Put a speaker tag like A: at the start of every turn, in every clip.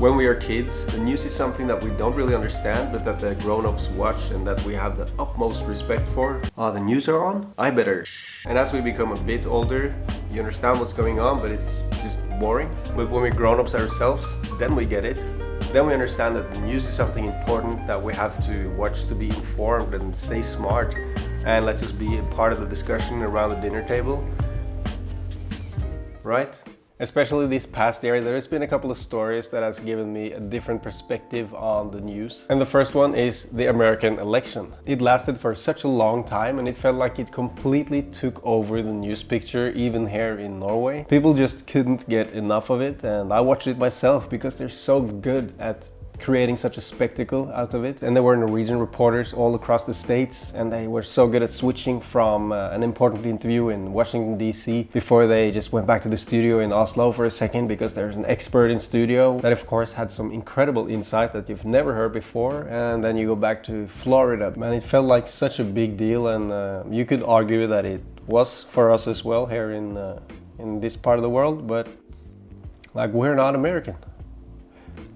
A: when we are kids, the news is something that we don't really understand, but that the grown-ups watch and that we have the utmost respect for. The news are on? I better shh. And as we become a bit older, you understand what's going on, but it's just boring. But when we're grown-ups ourselves, then we get it. Then we understand that the news is something important that we have to watch to be informed and stay smart. And let's just be a part of the discussion around the dinner table. Right? Especially this past year, there's been a couple of stories that has given me a different perspective on the news. And the first one is the American election. It lasted for such a long time and it felt like it completely took over the news picture, even here in Norway. People just couldn't get enough of it, and I watched it myself because they're so good at creating such a spectacle out of it. And there were Norwegian reporters all across the states, and they were so good at switching from an important interview in Washington DC before they just went back to the studio in Oslo for a second, because there's an expert in studio that of course had some incredible insight that you've never heard before. And then you go back to Florida, and it felt like such a big deal, and you could argue that it was for us as well here in this part of the world, but like, we're not American.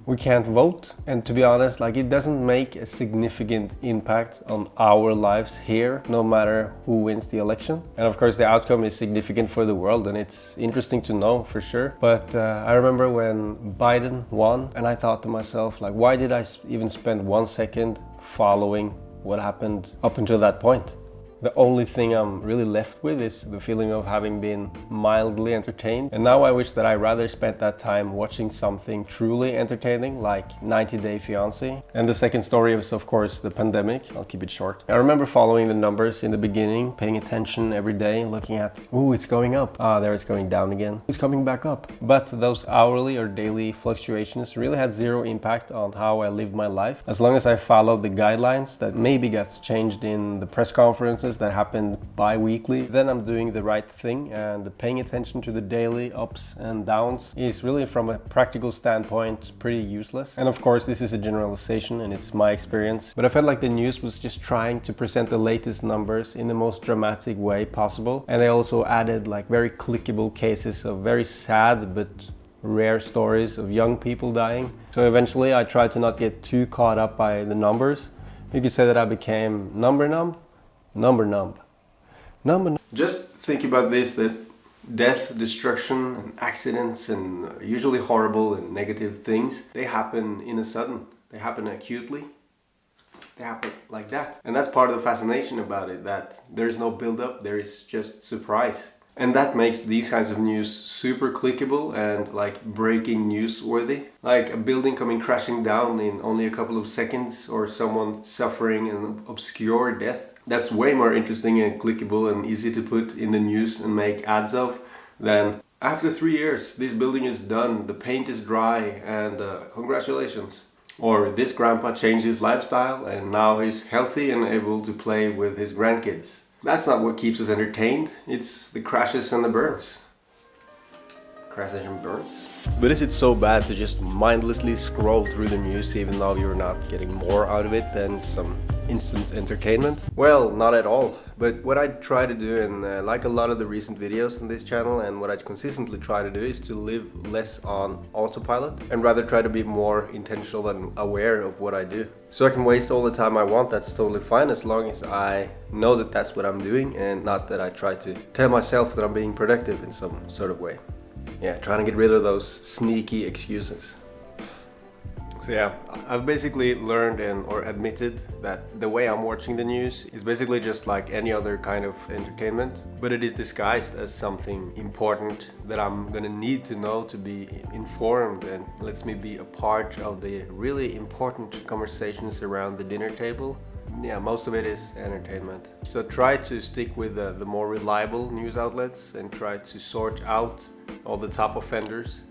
A: We can't vote, and to be honest, like, it doesn't make a significant impact on our lives here, no matter who wins the election. And of course the outcome is significant for the world, and it's interesting to know for sure. But I remember when Biden won, and I thought to myself, like, why did I even spend 1 second following what happened up until that point? The only thing I'm really left with is the feeling of having been mildly entertained. And now I wish that I rather spent that time watching something truly entertaining, like 90 Day Fiancé. And the second story is of course the pandemic. I'll keep it short. I remember following the numbers in the beginning, paying attention every day, looking at, ooh, it's going up. There it's going down again. It's coming back up. But those hourly or daily fluctuations really had zero impact on how I lived my life. As long as I followed the guidelines that maybe got changed in the press conferences that happened bi-weekly, then I'm doing the right thing. And paying attention to the daily ups and downs is really, from a practical standpoint, pretty useless. And of course this is a generalization and it's my experience, but I felt like the news was just trying to present the latest numbers in the most dramatic way possible. And they also added like very clickable cases of very sad but rare stories of young people dying. So eventually I tried to not get too caught up by the numbers. You could say that I became number numb. Just think about this, that death, destruction, and accidents, and usually horrible and negative things, they happen in a sudden. They happen acutely. They happen like that. And that's part of the fascination about it, that there's no build-up, there is just surprise. And that makes these kinds of news super clickable and like breaking news worthy. Like a building coming crashing down in only a couple of seconds, or someone suffering an obscure death. That's way more interesting and clickable and easy to put in the news and make ads of than, after 3 years, this building is done, the paint is dry, and congratulations. Or this grandpa changed his lifestyle and now he's healthy and able to play with his grandkids. That's not what keeps us entertained, it's the crashes and the burns. Crashes and burns? But is it so bad to just mindlessly scroll through the news even though you're not getting more out of it than some instant entertainment? Well, not at all. But what I try to do, and like a lot of the recent videos on this channel, and what I consistently try to do, is to live less on autopilot and rather try to be more intentional and aware of what I do. So I can waste all the time I want, that's totally fine, as long as I know that that's what I'm doing, and not that I try to tell myself that I'm being productive in some sort of way. Yeah, trying to get rid of those sneaky excuses. So yeah, I've basically learned or admitted that the way I'm watching the news is basically just like any other kind of entertainment, but it is disguised as something important that I'm gonna need to know to be informed, and lets me be a part of the really important conversations around the dinner table. Yeah, most of it is entertainment. So try to stick with the more reliable news outlets and try to sort out all the top offenders.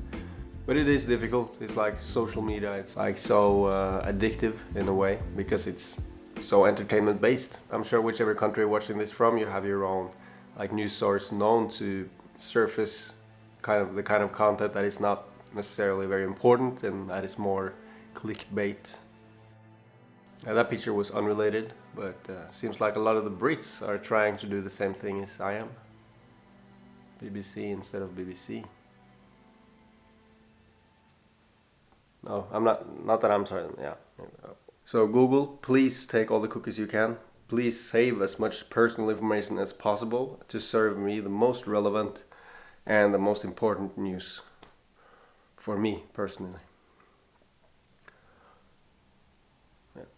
A: But it is difficult. It's like social media. It's like so addictive in a way, because it's so entertainment based. I'm sure whichever country you're watching this from, you have your own like news source known to surface the kind of content that is not necessarily very important and that is more clickbait. That picture was unrelated, but seems like a lot of the Brits are trying to do the same thing as I am. BBC instead of BBC. No, I'm not that I'm sorry. Yeah. So Google, please take all the cookies you can. Please save as much personal information as possible to serve me the most relevant and the most important news for me personally.